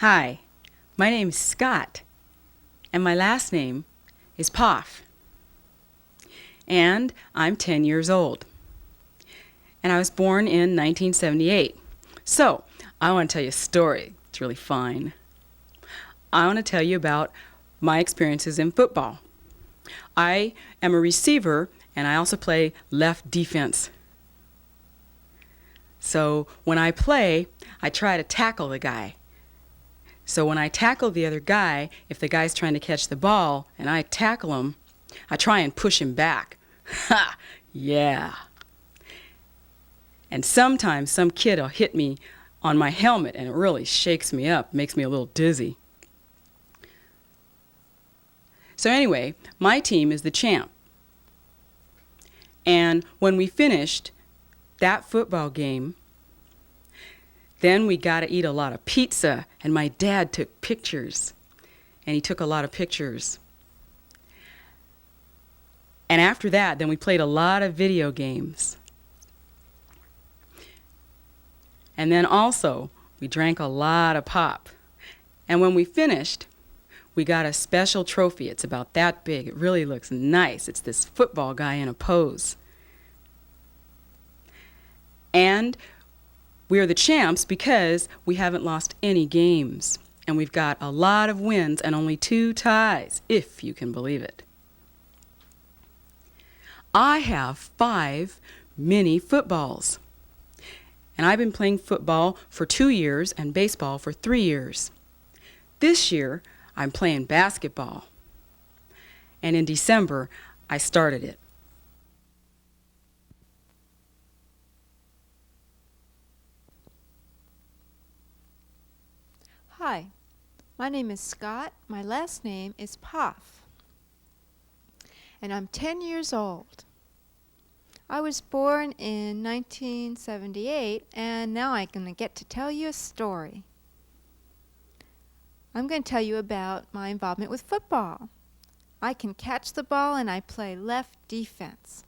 Hi, my name's Scott, and my last name is Poff. And I'm 10 years old. And I was born in 1978. So, I want to tell you a story. It's really fun. I want to tell you about my experiences in football. I am a receiver, and I also play left defense. So, when I play, I try to tackle the guy. So when I tackle the other guy, if the guy's trying to catch the ball and I tackle him, I try and push him back. Ha! Yeah. And sometimes some kid will hit me on my helmet and it really shakes me up, makes me a little dizzy. So anyway, my team is the champ. And when we finished that football game, then we got to eat a lot of pizza, and my dad took pictures, and he took a lot of pictures. And after that, then we played a lot of video games. And then also, we drank a lot of pop. And when we finished, we got a special trophy. It's about that big. It really looks nice. It's this football guy in a pose. And we are the champs because we haven't lost any games. And we've got a lot of wins and only 2 ties, if you can believe it. I have 5 mini footballs. And I've been playing football for 2 years and baseball for 3 years. This year, I'm playing basketball. And in December, I started it. Hi, my name is Scott. My last name is Poff. And I'm 10 years old. I was born in 1978, and now I'm going to get to tell you a story. I'm going to tell you about my involvement with football. I can catch the ball and I play left defense.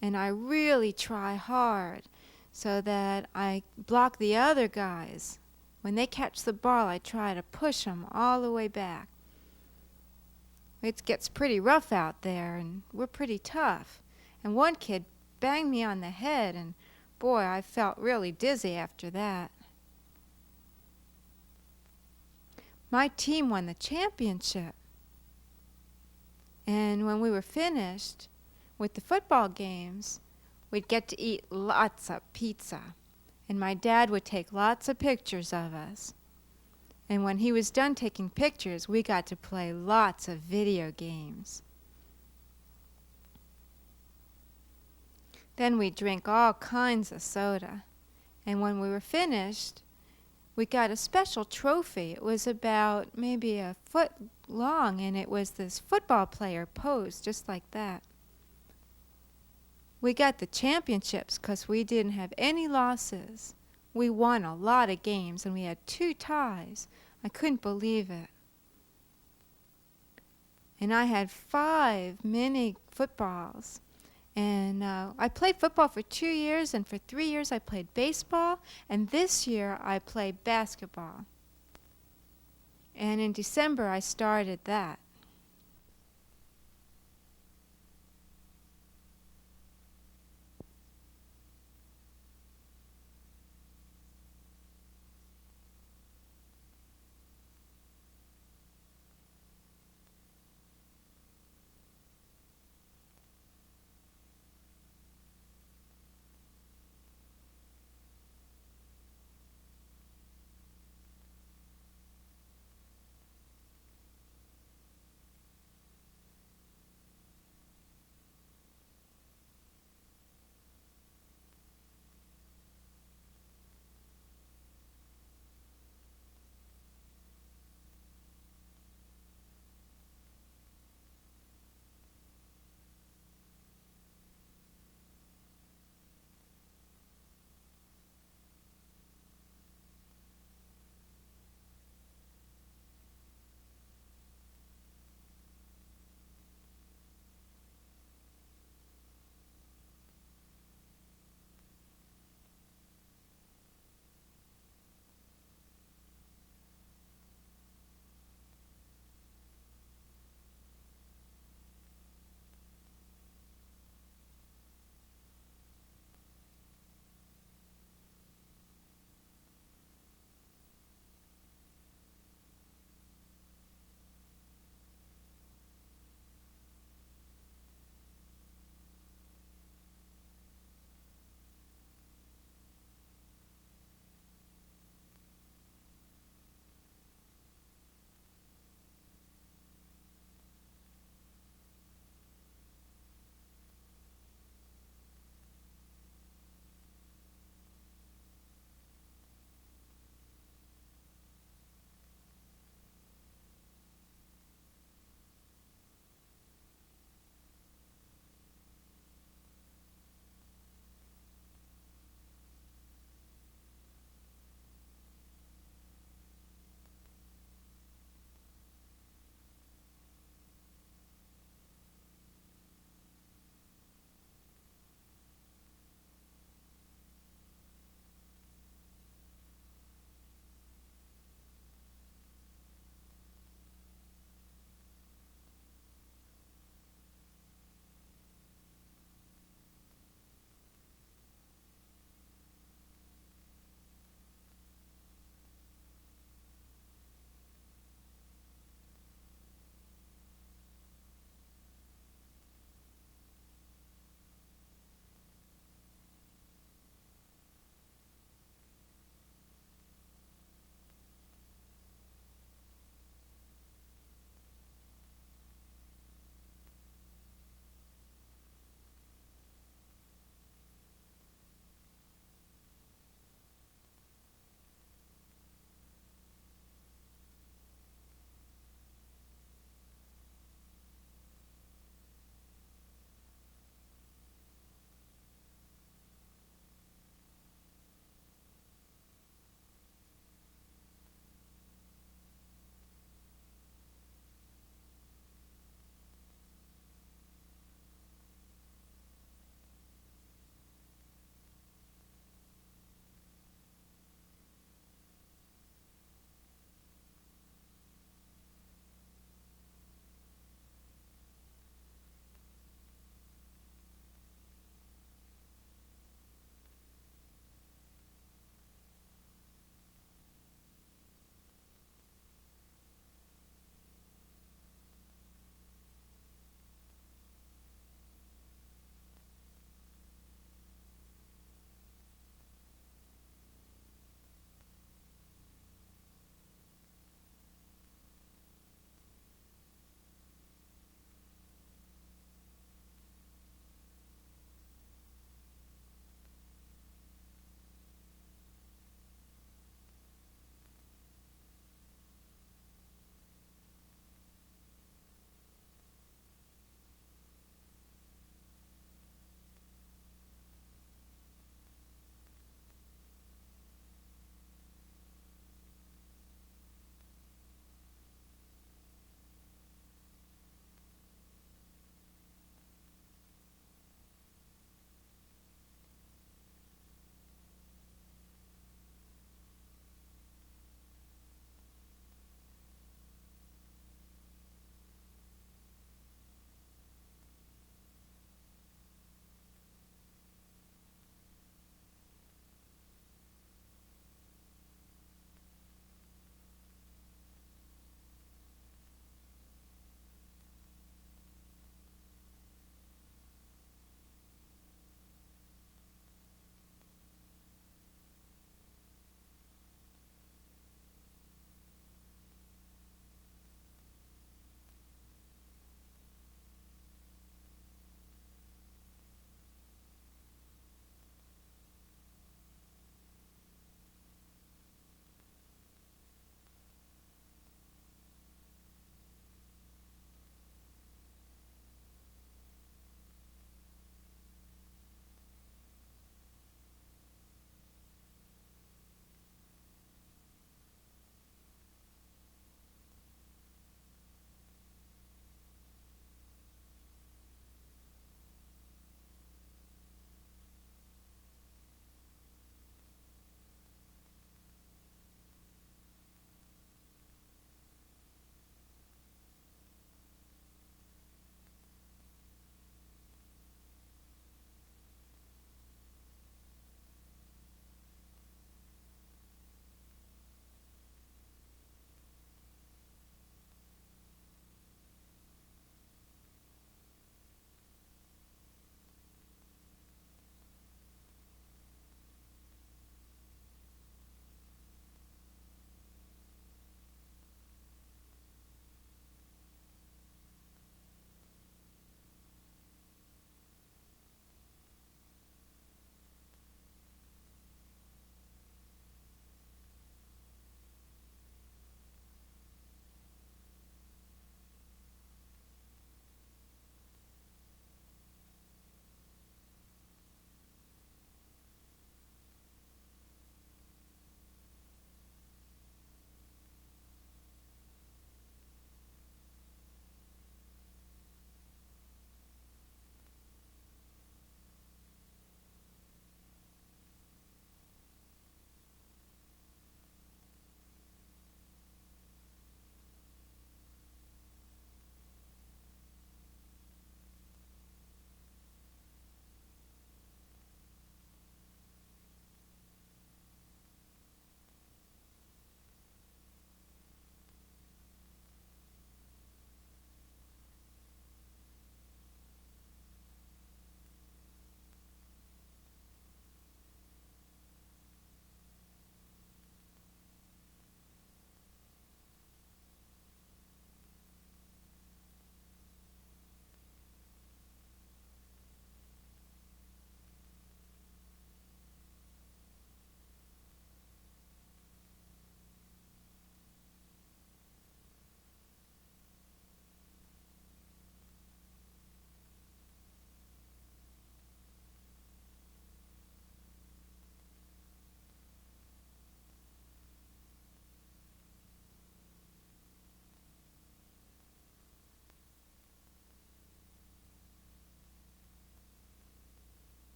And I really try hard so that I block the other guys. When they catch the ball, I try to push them all the way back. It gets pretty rough out there, and we're pretty tough. And one kid banged me on the head, and boy, I felt really dizzy after that. My team won the championship. And when we were finished with the football games, we'd get to eat lots of pizza. And my dad would take lots of pictures of us. And when he was done taking pictures, we got to play lots of video games. Then we'd drink all kinds of soda. And when we were finished, we got a special trophy. It was about maybe a foot long, and it was this football player posed just like that. We got the championships because we didn't have any losses. We won a lot of games, and we had 2 ties. I couldn't believe it. And I had 5 mini footballs. And I played football for 2 years, and for 3 years I played baseball. And this year I played basketball. And in December I started that.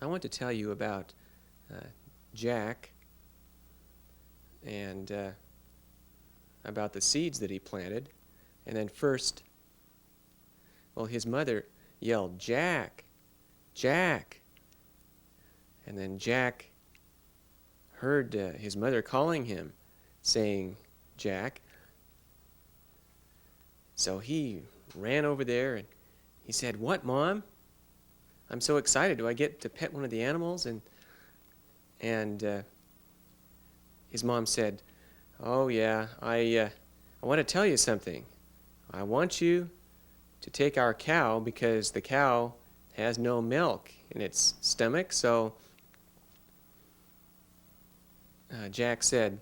I want to tell you about Jack and about the seeds that he planted. And then first, well, his mother yelled, "Jack, Jack." And then Jack heard his mother calling him, saying, "Jack." So he ran over there and he said, "What, Mom? I'm so excited. Do I get to pet one of the animals?" And his mom said, "Oh yeah, I want to tell you something. I want you to take our cow because the cow has no milk in its stomach." So Jack said,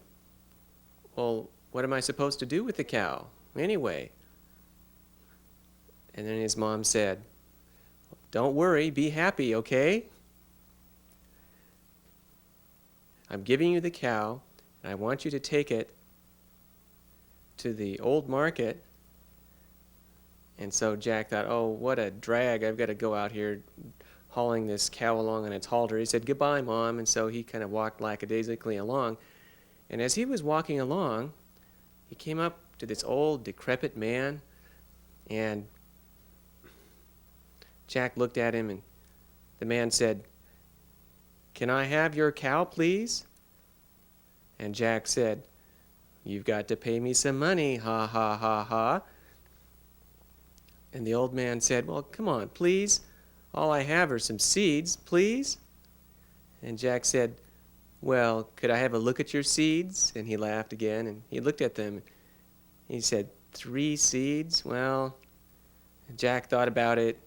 "Well, what am I supposed to do with the cow anyway?" And then his mom said, "Don't worry, be happy, okay? I'm giving you the cow, and I want you to take it to the old market." And so Jack thought, "Oh, what a drag. I've got to go out here hauling this cow along on its halter." He said, "Goodbye, Mom." And so he kind of walked lackadaisically along. And as he was walking along, he came up to this old, decrepit man, and Jack looked at him, and the man said, "Can I have your cow, please?" And Jack said, "You've got to pay me some money, ha, ha, ha, ha." And the old man said, "Well, come on, please. All I have are some seeds, please." And Jack said, "Well, could I have a look at your seeds?" And he laughed again, and he looked at them. He said, "3 seeds? Well," Jack thought about it.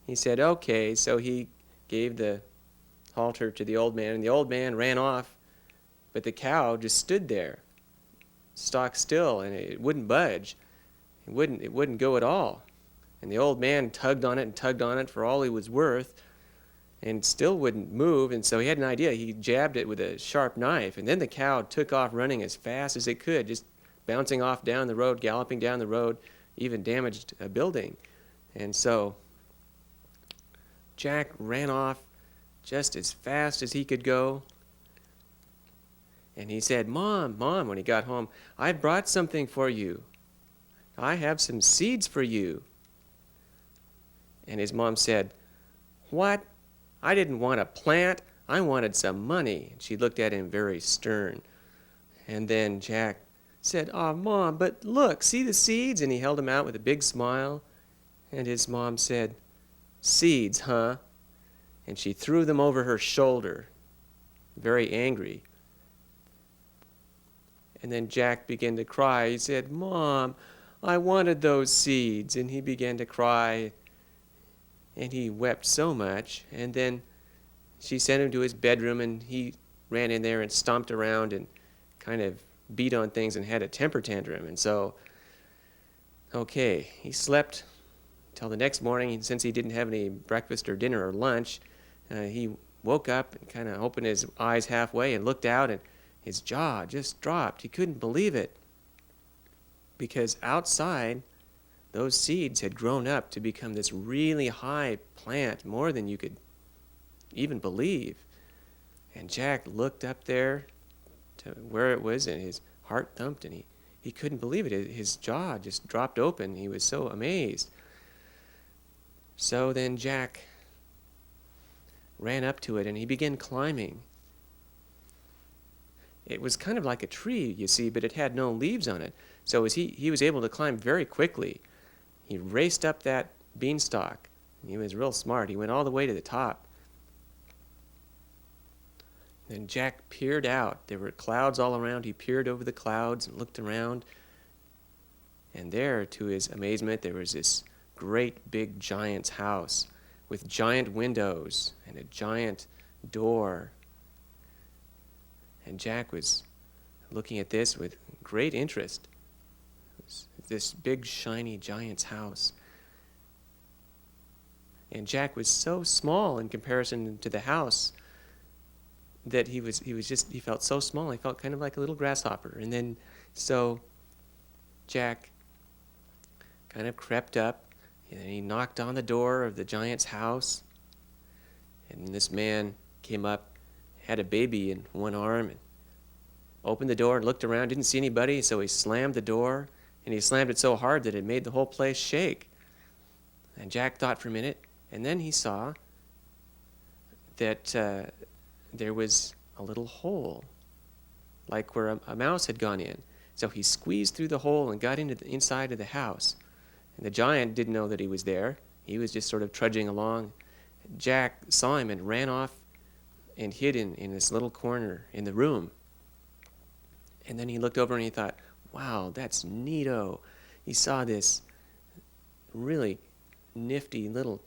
He said, "Okay." So he gave the halter to the old man, and the old man ran off. But the cow just stood there, stock still, and it wouldn't budge. It wouldn't go at all. And the old man tugged on it and tugged on it for all he was worth, and still wouldn't move. And so he had an idea. He jabbed it with a sharp knife, and then the cow took off running as fast as it could, just bouncing off down the road, galloping down the road, even damaged a building. And so Jack ran off just as fast as he could go. And he said, "Mom, Mom," when he got home, "I brought something for you. I have some seeds for you." And his mom said, "What? I didn't want a plant. I wanted some money." And she looked at him very stern. And then Jack said, "Oh, Mom, but look, see the seeds?" And he held them out with a big smile. And his mom said, "Seeds, huh?" And she threw them over her shoulder, very angry. And then Jack began to cry. He said, "Mom, I wanted those seeds." And he began to cry, and he wept so much. And then she sent him to his bedroom, and he ran in there and stomped around and kind of beat on things and had a temper tantrum. And so, okay, he slept till the next morning. And since he didn't have any breakfast or dinner or lunch, he woke up and kind of opened his eyes halfway and looked out, and his jaw just dropped. He couldn't believe it, because outside, those seeds had grown up to become this really high plant, more than you could even believe. And Jack looked up there to where it was, and his heart thumped, and he couldn't believe it. His jaw just dropped open. He was so amazed. So then Jack ran up to it, and he began climbing. It was kind of like a tree, you see, but it had no leaves on it. So as he was able to climb very quickly. He raced up that beanstalk. He was real smart. He went all the way to the top. Then Jack peered out. There were clouds all around. He peered over the clouds and looked around. And there, to his amazement, there was this great big giant's house with giant windows and a giant door. And Jack was looking at this with great interest. It was this big, shiny giant's house. And Jack was so small in comparison to the house that he felt so small. He felt kind of like a little grasshopper. And then, so Jack kind of crept up, and he knocked on the door of the giant's house. And this man came up, had a baby in one arm, and opened the door and looked around, didn't see anybody, so he slammed the door, and he slammed it so hard that it made the whole place shake. And Jack thought for a minute, and then he saw that there was a little hole, like where a mouse had gone in. So he squeezed through the hole and got into the inside of the house. And the giant didn't know that he was there. He was just sort of trudging along. Jack saw him and ran off and hid in this little corner in the room. And then he looked over and he thought, wow, that's neato. He saw this really nifty little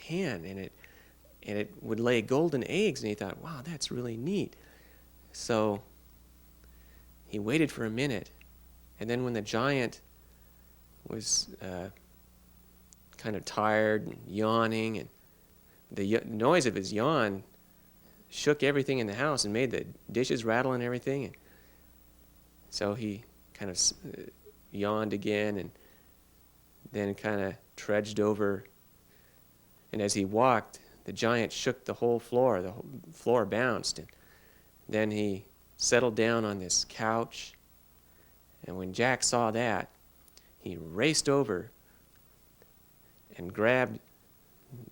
hen, and it would lay golden eggs, and he thought, wow, that's really neat. So he waited for a minute, and then when the giant was kind of tired and yawning, and the noise of his yawn shook everything in the house and made the dishes rattle and everything, and so he kind of yawned again, and then kind of trudged over, and as he walked, the giant shook the whole floor. The whole floor bounced, and then he settled down on this couch, and when Jack saw that, he raced over and grabbed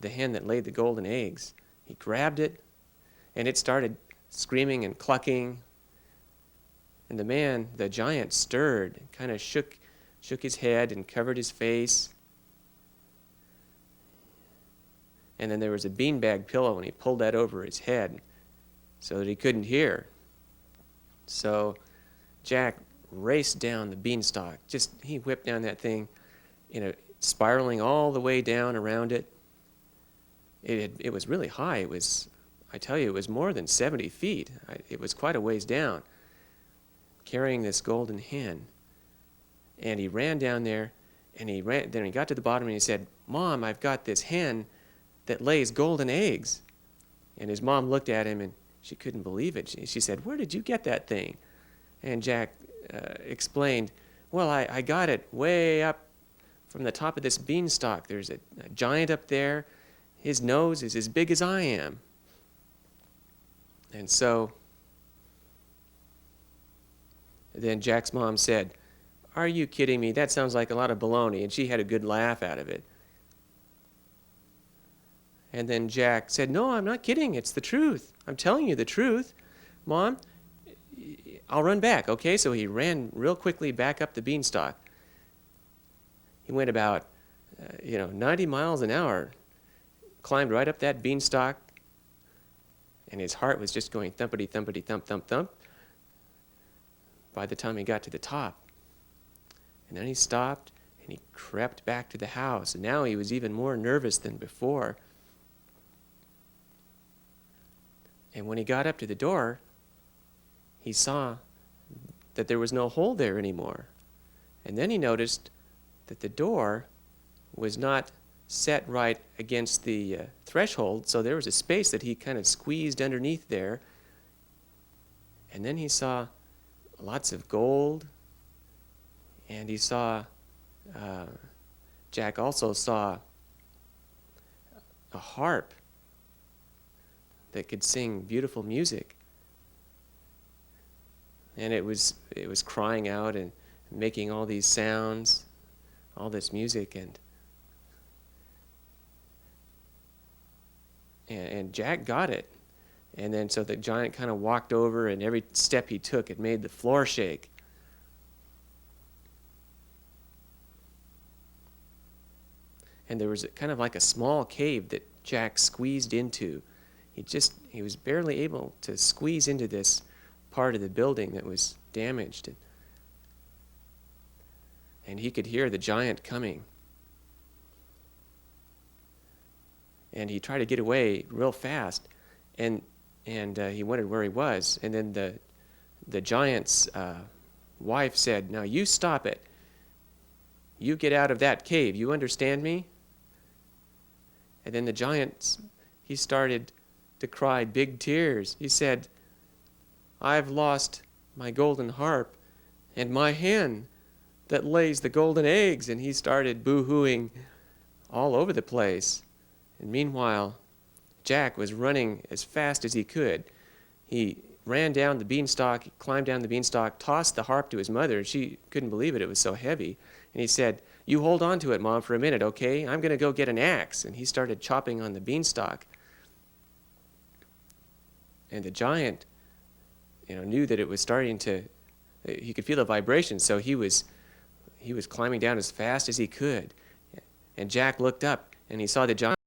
the hen that laid the golden eggs. He grabbed it, and it started screaming and clucking, and the giant stirred, kind of shook his head and covered his face. And then there was a beanbag pillow, and he pulled that over his head so that he couldn't hear. So Jack raced down the beanstalk. He whipped down that thing, spiraling all the way down around it. It was really high. I tell you, it was more than 70 feet. It was quite a ways down, carrying this golden hen. And he ran down there, and then he got to the bottom, and he said, Mom, I've got this hen that lays golden eggs. And his mom looked at him, and she couldn't believe it. She said, where did you get that thing? And Jack explained, well, I got it way up from the top of this beanstalk. There's a giant up there. His nose is as big as I am. And so then Jack's mom said, are you kidding me? That sounds like a lot of baloney. And she had a good laugh out of it. And then Jack said, no, I'm not kidding. It's the truth. I'm telling you the truth. Mom, I'll run back, okay? So he ran real quickly back up the beanstalk. He went about, 90 miles an hour, climbed right up that beanstalk, and his heart was just going thumpity, thumpity, thump, thump, thump by the time he got to the top. And then he stopped, and he crept back to the house. And now he was even more nervous than before. And when he got up to the door, he saw that there was no hole there anymore. And then he noticed that the door was not set right against the threshold, so there was a space that he kind of squeezed underneath there. And then he saw lots of gold, and he saw, Jack also saw a harp that could sing beautiful music. And it was crying out and making all these sounds, all this music, and Jack got it. And then so the giant kind of walked over, and every step he took, it made the floor shake. And there was kind of like a small cave that Jack squeezed into. He was barely able to squeeze into this part of the building that was damaged. And he could hear the giant coming. And he tried to get away real fast, and he wondered where he was. And then the giant's wife said, now you stop it. You get out of that cave. You understand me? And then the giant, he started to cry big tears. He said, I've lost my golden harp and my hen that lays the golden eggs. And he started boo-hooing all over the place. And meanwhile, Jack was running as fast as he could. He ran down the beanstalk, climbed down the beanstalk, tossed the harp to his mother. She couldn't believe it. It was so heavy. And he said, "You hold on to it, Mom, for a minute, okay? I'm going to go get an axe." And he started chopping on the beanstalk. And the giant, knew that it was starting to, he could feel the vibration, so he was climbing down as fast as he could. And Jack looked up, and he saw the giant